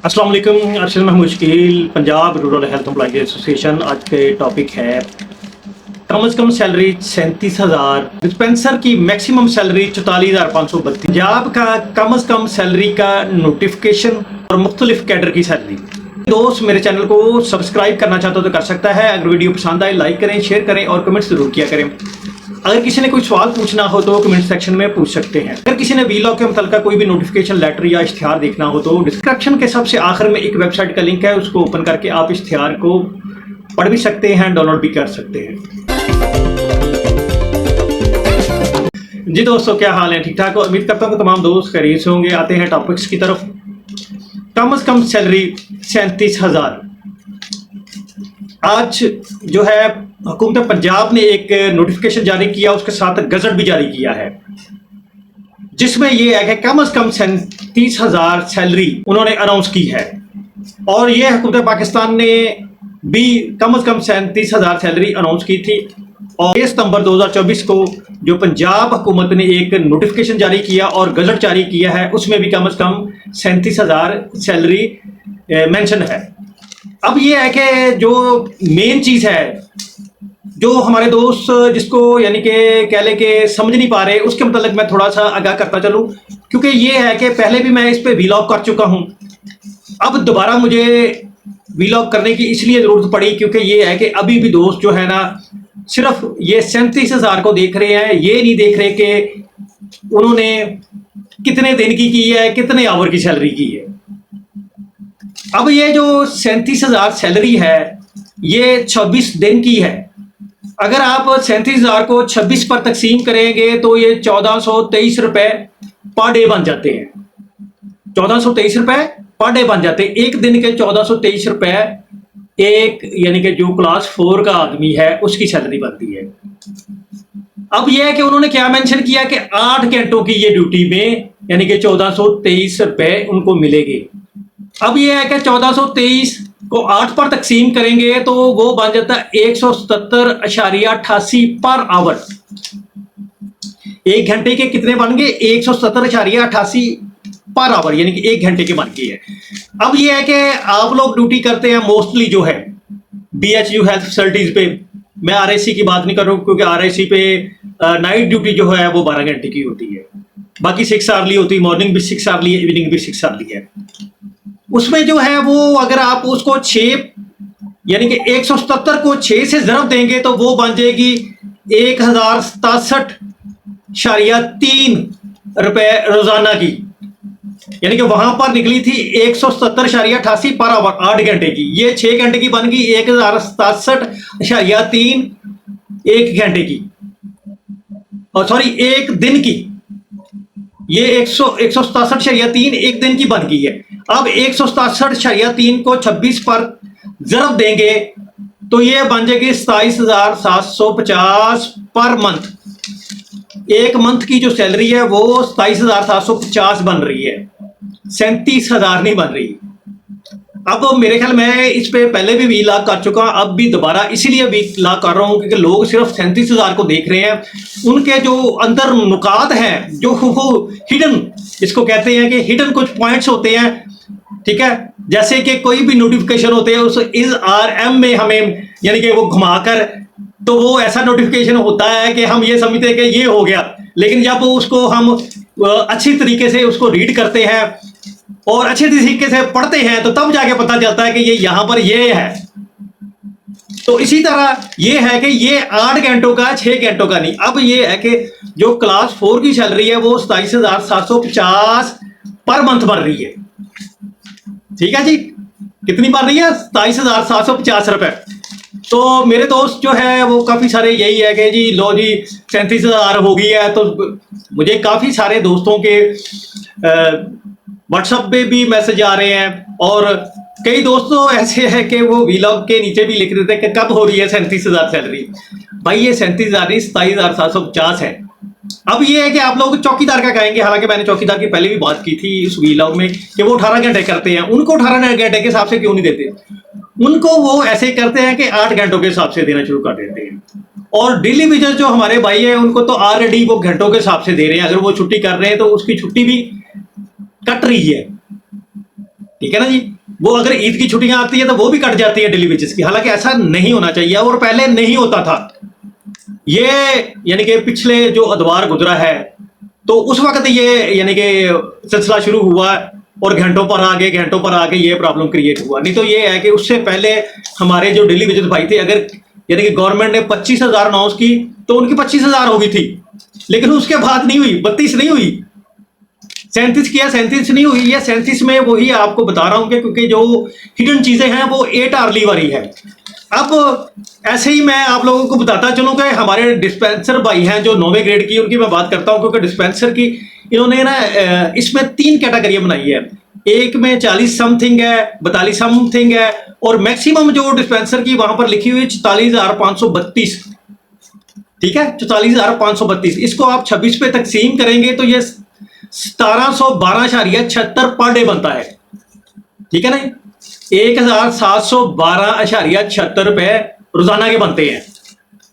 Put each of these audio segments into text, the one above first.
अस्सलाम वालेकुम। Arshad Mahmood Shakeel, Punjab rural health employees association. आज के टॉपिक है कम से कम सैलरी 37,000, डिस्पेंसर की मैक्सिमम सैलरी 44,532, पंजाब का कम से कम सैलरी का नोटिफिकेशन और मुख्तलिफ कैडर की सैलरी। दोस्त मेरे चैनल को सब्सक्राइब करना चाहते हो तो कर सकता है। अगर वीडियो पसंद आए लाइक करें, शेयर करें और कमेंट जरूर किया करें। अगर किसी ने कोई सवाल पूछना हो तो कमेंट सेक्शन में पूछ सकते हैं। अगर किसी ने वीलॉग के मतलब कोई भी नोटिफिकेशन लेटर या इश्तिहार देखना हो तो डिस्क्रिप्शन के सबसे आखिर में एक वेबसाइट का लिंक है, उसको ओपन करके आप इश्तिहार को पढ़ भी सकते हैं, डाउनलोड भी कर सकते हैं। जी दोस्तों, क्या हाल है? ठीक ठाक हो? उम्मीद करता हूँ कि तमाम दोस्त खैरियत से होंगे। आते हैं टॉपिक्स की तरफ। कम से कम सैलरी 37,000। आज जो है हुकूमत पंजाब ने एक नोटिफिकेशन जारी किया, उसके साथ गजट भी जारी किया है, जिसमें यह है कि कम से कम 37,000 सैलरी उन्होंने अनाउंस की है। और यह हुकूमत पाकिस्तान ने भी कम से कम 37,000 सैलरी अनाउंस की थी। और 1 सितंबर 2024 को जो पंजाब हुकूमत ने एक नोटिफिकेशन जारी किया और गजट जारी किया है, उसमें भी कम से कम 37,000 सैलरी मेंशन है। अब ये है कि जो मेन चीज है, जो हमारे दोस्त जिसको यानी कि कह ले के समझ नहीं पा रहे, उसके मतलब मैं थोड़ा सा आगाह करता चलूं, क्योंकि ये है कि पहले भी मैं इस पे वीलॉग कर चुका हूं। अब दोबारा मुझे वीलॉग करने की इसलिए जरूरत पड़ी क्योंकि ये है कि अभी भी दोस्त जो है ना, सिर्फ ये 37,000 को देख रहे हैं, ये नहीं देख रहे कि उन्होंने कितने दिन की है, कितने आवर की सैलरी की है। अब ये जो 37,000 सैलरी है, ये 26 दिन की है। अगर आप 37,000 को 26 पर तकसीम करेंगे तो ये 1423 रुपए पर डे बन जाते हैं। 1423 रुपए पर डे बन जाते हैं। एक दिन के 1423 रुपए एक यानी कि जो क्लास 4 का आदमी है उसकी सैलरी बनती है। अब यह है कि उन्होंने क्या मेंशन किया कि 8 घंटों की ये ड्यूटी में यानी कि 1423 रुपए उनको मिलेंगे। अब यह है कि 1423 को 8 पर तकसीम करेंगे तो वो बन जाता है 177.88 पर आवर। एक घंटे के कितने बन गए? 177.88 पर आवर, यानी कि एक घंटे के बन गए है। अब यह है कि आप लोग ड्यूटी करते हैं मोस्टली जो है BHU हेल्थ फैसिलिटीज पे। मैं RIC की बात नहीं कर रहा हूं क्योंकि RIC पे नाइट ड्यूटी जो है वो 12 घंटे की होती है। बाकी 6 आवरली होती है, मॉर्निंग भी 6 आवरली है, इवनिंग भी 6 आवरली है। उसमें जो है वो अगर आप उसको 6 यानी कि 177 को 6 से जरब देंगे तो वो बन जाएगी 1,067.3 रुपए रोजाना की। यानी कि वहां पर निकली थी 177.88 पर आवर 8 घंटे की। ये 6 घंटे की बन गई 1,067.3 एक घंटे की, और सॉरी एक दिन की। ये 167.3 एक दिन की बन गई है। अब 167.3 को 26 पर जरब देंगे तो ये बन जाएगी 27,750 पर मंथ। एक मंथ की जो सैलरी है वो 27,750 बन रही है, 37,000 नहीं बन रही। अब मेरे ख्याल मैं इस पे पहले भी वीलॉग कर चुका हूं, अब भी दोबारा इसीलिए वीलॉग कर रहा हूं क्योंकि लोग सिर्फ 37,000 को देख रहे हैं। उनके जो अंदर नुकात हैं, जो वो हिडन, जिसको कहते हैं कि हिडन कुछ पॉइंट्स होते हैं, ठीक है, जैसे कि कोई भी नोटिफिकेशन होते हैं उस IS-RM में हमें यानी कि वो घुमाकर, तो वो ऐसा नोटिफिकेशन होता है कि हम ये समझते हैं कि ये हो गया, लेकिन जब उसको हम अच्छी तरीके से उसको रीड करते हैं और अच्छे तरीके से पढ़ते हैं तो तब जाके पता चलता है कि ये यहां पर ये है। तो इसी तरह ये है कि ये 8 घंटों का, 6 घंटों का नहीं। अब ये है कि जो क्लास 4 की सैलरी है वो 27,750 पर मंथ बन रही है। ठीक है जी, कितनी बन रही है? 27,750 रुपए। तो मेरे दोस्त जो है वो काफी सारे यही है कि जी लो जी 37,000 हो गई है। तो मुझे काफी सारे दोस्तों के व्हाट्सएप पे भी मैसेज आ रहे हैं, और कई दोस्तों ऐसे हैं कि वो वीलॉग के नीचे भी लिख देते हैं कि कब हो रही है 37,000 सैलरी। भाई ये 37,000 नहीं, 27,750 है। अब ये है कि आप लोग चौकीदार का कहेंगे, हालांकि मैंने चौकीदार की पहले भी बात की थी इस वीलॉग में कि वो 18 घंटे करते हैं। उनको 18 घंटे के हिसाब से क्यों नहीं देते? उनको वो ऐसे करते हैं कि 8 घंटों के हिसाब से देना शुरू कर देते हैं। और डेली वेजर जो हमारे भाई है उनको तो ऑलरेडी वो घंटों के हिसाब से दे रहे हैं। अगर वो छुट्टी कर रहे हैं तो उसकी छुट्टी भी कट रही है। ठीक है ना जी। वो अगर ईद की छुट्टियां आती है तो वो भी कट जाती है डेली वेजेस की, हालांकि ऐसा नहीं होना चाहिए और पहले नहीं होता था ये। यानी कि पिछले जो अदवार गुजरा है तो उस वक्त ये यानी कि सिलसिला शुरू हुआ और घंटों पर आगे ये प्रॉब्लम क्रिएट हुआ। नहीं तो ये है कि उससे पहले हमारे जो डेली वेजेस भाई थे, अगर यानी कि गवर्नमेंट ने 25,000 अनाउंस की तो उनकी 25,000 हो गई थी, लेकिन उसके बाद नहीं हुई, 32 नहीं हुई, 37 किया, 37 नहीं हुई। ये 37 में वही आपको बता रहा हूं कि क्योंकि जो हिडन चीजें हैं वो 8 आर्ली वाली है। अब ऐसे ही मैं आप लोगों को बताता चलूं कि हमारे डिस्पेंसर भाई हैं जो 9वें ग्रेड की, उनकी मैं बात करता हूं क्योंकि डिस्पेंसर की इन्होंने ना इसमें 3 कैटेगरियां बनाई है। एक में 40 समथिंग है, 42 समथिंग है, और मैक्सिमम जो डिस्पेंसर की वहां पर लिखी हुई 44,532। ठीक है, 44,532। इसको आप 26 पे तकसीम करेंगे तो ये 1712.76 पर डे बनता है। ठीक है ना, 1712.76 रुपए रोजाना के बनते हैं।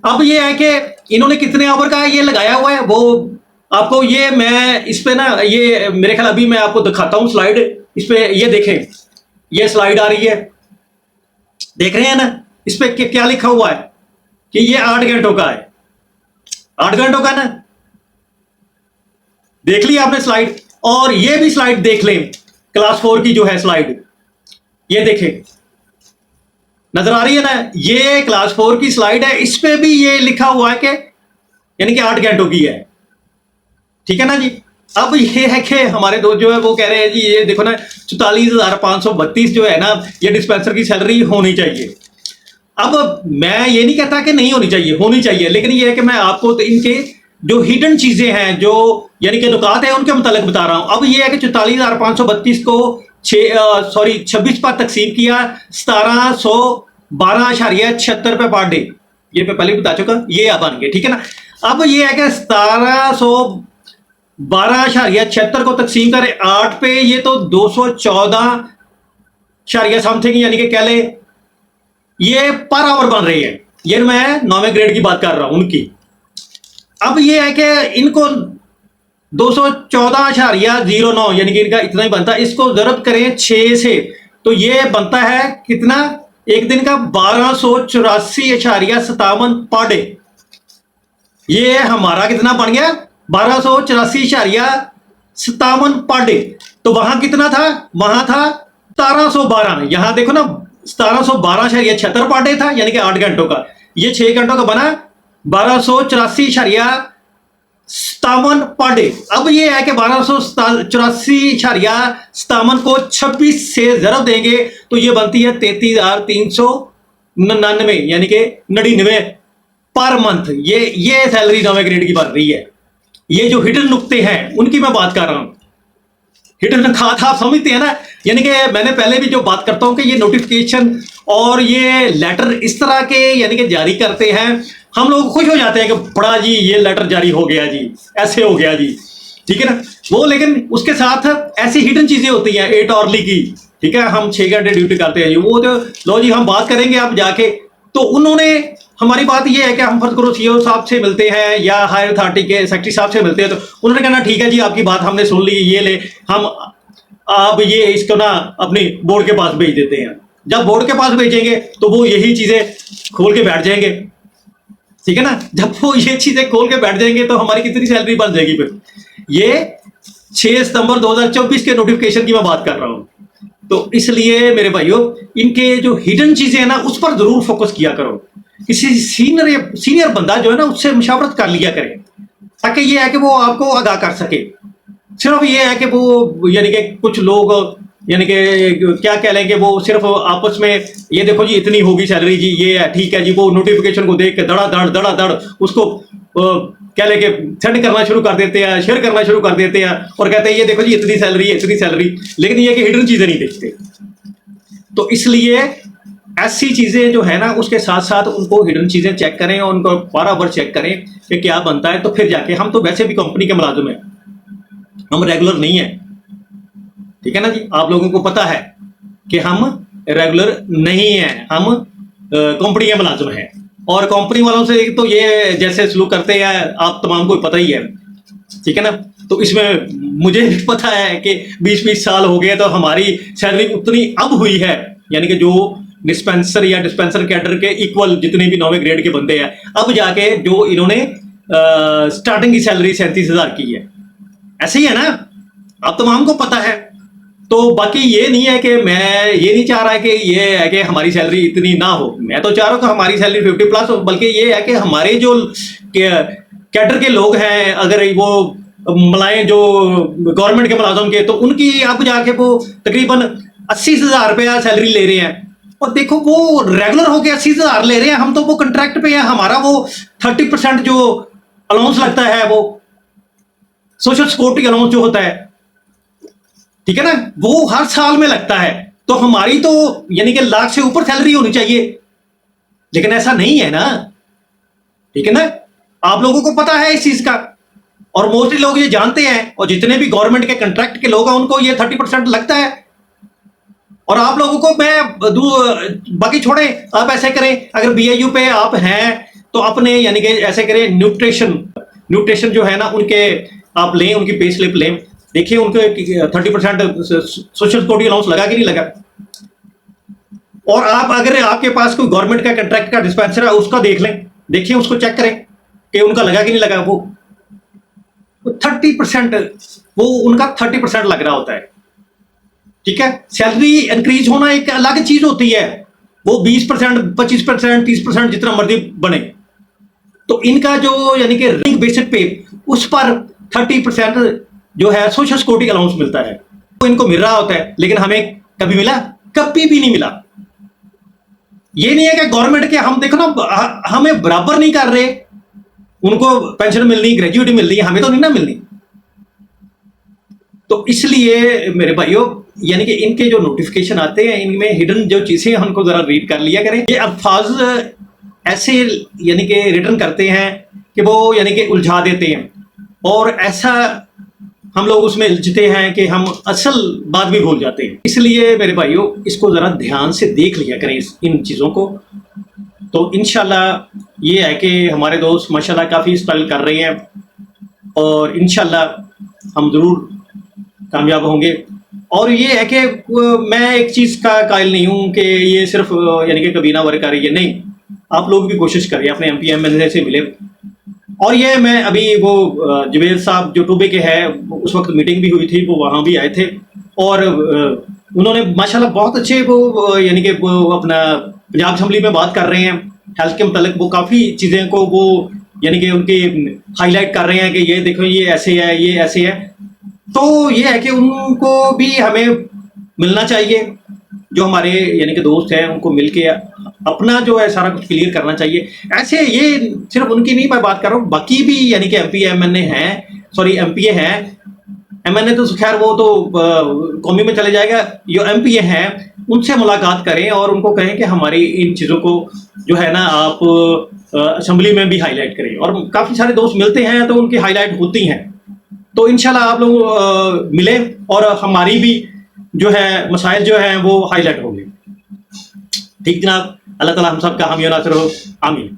अब ये है कि इन्होंने कितने आवर का ये लगाया हुआ है वो आपको ये मैं इस पे ना ये मेरे ख्याल अभी मैं आपको दिखाता हूं स्लाइड। इस पे ये देखें, ये स्लाइड आ रही है, देख रहे हैं ना। इस पे क्या लिखा हुआ है कि ये 8 घंटों का है, 8 घंटों का ना। देख लिया आपने स्लाइड, और ये भी स्लाइड देख लें, क्लास 4 की जो है स्लाइड, ये देखें, नजर आ रही है ना। ये क्लास 4 की स्लाइड है, इस पे भी ये लिखा हुआ है कि यानी कि 8 घंटों की है। ठीक है ना जी। अब ये है कि हमारे दोस्त जो है वो कह रहे हैं जी ये देखो ना 44,532 जो है ना ये डिस्पेंसर की सैलरी होनी चाहिए। अब मैं ये नहीं कहता कि नहीं होनी चाहिए, होनी चाहिए, लेकिन ये है कि मैं आपको तो इनके जो हिडन चीजें हैं जो यानी कि नुकात है उनके मुतालिक बता रहा हूं। अब ये है कि 44,532 को 26 पर तकसीम किया 1712.76 रुपए पर डे, ये मैं पहले बता चुका, ये अब बन गए। ठीक है ना। अब ये है कि 1712.76 को तकसीम करें 8 पे, ये तो 214 समथिंग यानी कि कह ले ये पर आवर बन रही है। ये मैं 9वें ग्रेड की बात कर रहा हूं उनकी। अब ये है कि इनको 214.09 यानी कि इनका इतना ही बनता है। इसको जरूरत करें 6 से तो ये बनता है कितना एक दिन का 1284.57 पर डे। ये हमारा कितना बन गया 1284.57 पर डे। तो वहां कितना था, वहां था 1712। यहां देखो ना 1712.76 पर डे था यानी कि 8 घंटों का। ये 6 घंटों का बना 1284.57 पर डे। अब ये है कि 1284.57 को 26 से जरूर देंगे तो ये बनती है 33,399 यानी कि 99 पर मंथ। ये सैलरी 9वें ग्रेड की बन रही है। ये जो हिडन नुक्ते हैं उनकी मैं बात कर रहा हूं। हिडन खात आप समझते हैं ना, यानी कि मैंने पहले भी जो बात करता हूं कि ये नोटिफिकेशन और ये लेटर इस तरह के यानी कि जारी करते हैं, हम लोग खुश हो जाते हैं कि बड़ा जी ये लेटर जारी हो गया जी, ऐसे हो गया जी। ठीक है ना वो, लेकिन उसके साथ ऐसी हिडन चीजें होती हैं 8 आवर्ली की। ठीक है, हम 6 घंटे ड्यूटी करते हैं जी, वो जो लो जी हम बात करेंगे अब जाके। तो उन्होंने हमारी बात ये है कि हम फर्ज करो सीईओ साहब से मिलते हैं या हायर अथॉरिटी के सेक्रेटरी साहब से मिलते हैं, तो उन्होंने कहना ठीक है जी आपकी बात हमने सुन ली, ये ले हम आप ये इसको ना अपनी बोर्ड के पास भेज देते हैं। जब बोर्ड के पास भेजेंगे तो वो यही चीजें खोल के बैठ जाएंगे। ठीक है ना, जब वो ये चीजें खोल के बैठ जाएंगे तो हमारी कितनी सैलरी बन जाएगी फिर। ये 6 सितंबर 2024 के नोटिफिकेशन की मैं बात कर रहा हूं। तो इसलिए मेरे भाइयों इनके जो हिडन चीजें हैं ना उस पर जरूर फोकस किया करो। किसी सीनियर बंदा जो है ना उससे मुशावरत कर लिया करें, ताकि ये है कि वो आपको आगाह कर सके। सिर्फ ये है कि वो यानी कि कुछ लोग यानी कि क्या कह लेंगे, वो सिर्फ आपस में ये देखो जी इतनी होगी सैलरी जी, ये है ठीक है जी, वो नोटिफिकेशन को देख के धड़ा धड़ उसको क्या लेके सेंड करना शुरू कर देते हैं, शेयर करना शुरू कर देते हैं और कहते हैं ये देखो जी इतनी सैलरी, इतनी सैलरी, लेकिन ये कि हिडन चीजें नहीं देखते। तो इसलिए ऐसी चीजें जो है ना उसके साथ साथ उनको हिडन चीजें चेक करें और उनको बराबर चेक करें कि क्या बनता है। तो फिर जाके हम तो वैसे भी कंपनी के मुलाजिम हैं, हम रेगुलर नहीं है। ठीक है ना जी, आप लोगों को पता है कि हम रेगुलर नहीं है, हम कंपनी के मुलाजिम हैं। और कंपनी वालों से तो ये जैसे सलूक करते हैं आप तमाम को पता ही है। ठीक है ना। तो इसमें मुझे भी पता है कि 20-20 साल हो गए तो हमारी सैलरी उतनी अब हुई है, यानी कि जो डिस्पेंसर या डिस्पेंसर कैडर के इक्वल जितने भी 9वें ग्रेड के बंदे हैं, अब जाके जो इन्होंने स्टार्टिंग की सैलरी 37,000 की है। ऐसे ही है ना, अब तमाम को पता है। तो बाकी ये नहीं है कि मैं ये नहीं चाह रहा कि ये है कि हमारी सैलरी इतनी ना हो, मैं तो चाह रहा हूँ कि हमारी सैलरी 50 प्लस हो, बल्कि ये है कि हमारे जो कैडर के लोग हैं, अगर वो मुलायम जो गवर्नमेंट के मुलाजम के, तो उनकी अब जाके वो तकरीबन 80,000 रुपया सैलरी ले रहे हैं। और देखो वो रेगुलर होके 80,000 ले रहे हैं, हम तो वो कंट्रैक्ट पे हैं, हमारा वो 30% जो अलाउंस लगता है, वो सोशल सिक्योरिटी अलाउंस जो होता है, ठीक है ना, वो हर साल में लगता है। तो हमारी तो यानी कि लाख से ऊपर सैलरी होनी चाहिए, लेकिन ऐसा नहीं है ना, ठीक है ना। आप लोगों को पता है इस चीज का, और मोस्टली लोग ये जानते हैं, और जितने भी गवर्नमेंट के कंट्रैक्ट के लोग हैं उनको ये 30% लगता है। और आप लोगों को मैं बाकी छोड़े, आप ऐसे करें, अगर बीएयू पे आप हैं तो अपने यानी कि ऐसे करें, न्यूट्रिशन जो है ना उनके आप लें, उनकी पे स्लिप लें, देखिए उनके 30% सोशल सिक्योरिटी अलाउंस लगा कि नहीं लगा। और आप अगर आपके पास कोई गवर्नमेंट का कंट्रैक्ट का डिस्पेंसर है उसका देख लें, देखिए उसको चेक करें कि उनका लगा कि नहीं लगा। वो 30%, वो उनका 30% लग रहा होता है, ठीक है। सैलरी इंक्रीज होना एक अलग चीज होती है, वो 20%, 25%, 30% जितना मर्जी बने। तो इनका जो यानी कि रिंग बेसिक पे, उस पर 30% जो है सोशल सिक्योरिटी अलाउंस मिलता है, वो इनको मिल रहा होता है। लेकिन हमें कभी मिला? कभी भी नहीं मिला। ये नहीं है कि गवर्नमेंट के हम देखो ना, हमें बराबर नहीं कर रहे, उनको पेंशन मिलनी, ग्रेजुएटी मिल रही है, हमें तो नहीं ना मिलनी। तो इसलिए मेरे भाइयों, यानी कि इनके जो नोटिफिकेशन आते हैं, इनमें हिडन जो चीजें हैं उनको जरा रीड कर लिया करें। ये अल्फाज ऐसे यानी कि रिटर्न करते हैं कि वो यानी कि उलझा देते हैं, और ऐसा हम लोग उसमें उलझते हैं कि हम असल बात भी भूल जाते हैं। इसलिए मेरे भाइयों, इसको जरा ध्यान से देख लिया करें इन चीज़ों को। तो इंशाल्लाह ये है कि हमारे दोस्त माशाल्लाह काफ़ी स्ट्रगल कर रहे हैं, और इंशाल्लाह हम ज़रूर कामयाब होंगे। और ये है कि मैं एक चीज़ का कायल नहीं हूँ कि ये सिर्फ यानी कि कबीना वर्क कर रही है, नहीं, आप लोग भी कोशिश करिए, अपने MP MLA से मिले। और ये मैं अभी वो जुबेर साहब जो टूबे के हैं, उस वक्त मीटिंग भी हुई थी, वो वहाँ भी आए थे, और उन्होंने माशाल्लाह बहुत अच्छे वो यानी कि वो अपना पंजाब असम्बली में बात कर रहे हैं हेल्थ के मतलब, वो काफ़ी चीज़ें को वो यानी कि उनकी हाईलाइट कर रहे हैं कि ये देखो ये ऐसे है, ये ऐसे है। तो ये है कि उनको भी हमें मिलना चाहिए, जो हमारे यानी कि दोस्त हैं उनको मिलके अपना जो है सारा कुछ क्लियर करना चाहिए। ऐसे ये सिर्फ उनकी नहीं मैं बात कर रहा हूँ, बाकी भी यानी कि MP MNA हैं, सॉरी MPA हैं, MNA तो खैर वो तो कौमी में चले जाएगा, जो MPA हैं उनसे मुलाकात करें और उनको कहें कि हमारी इन चीज़ों को जो है ना आप असेंबली में भी हाईलाइट करें। और काफ़ी सारे दोस्त मिलते हैं तो उनकी हाईलाइट होती हैं। तो इंशाल्लाह आप लोग मिले और हमारी भी जो है मसाइल जो हैं वो हाईलाइट होंगे। ठीक जनाब, अल्लाह ताला हम सब का हामी नासिर हो, आमीन।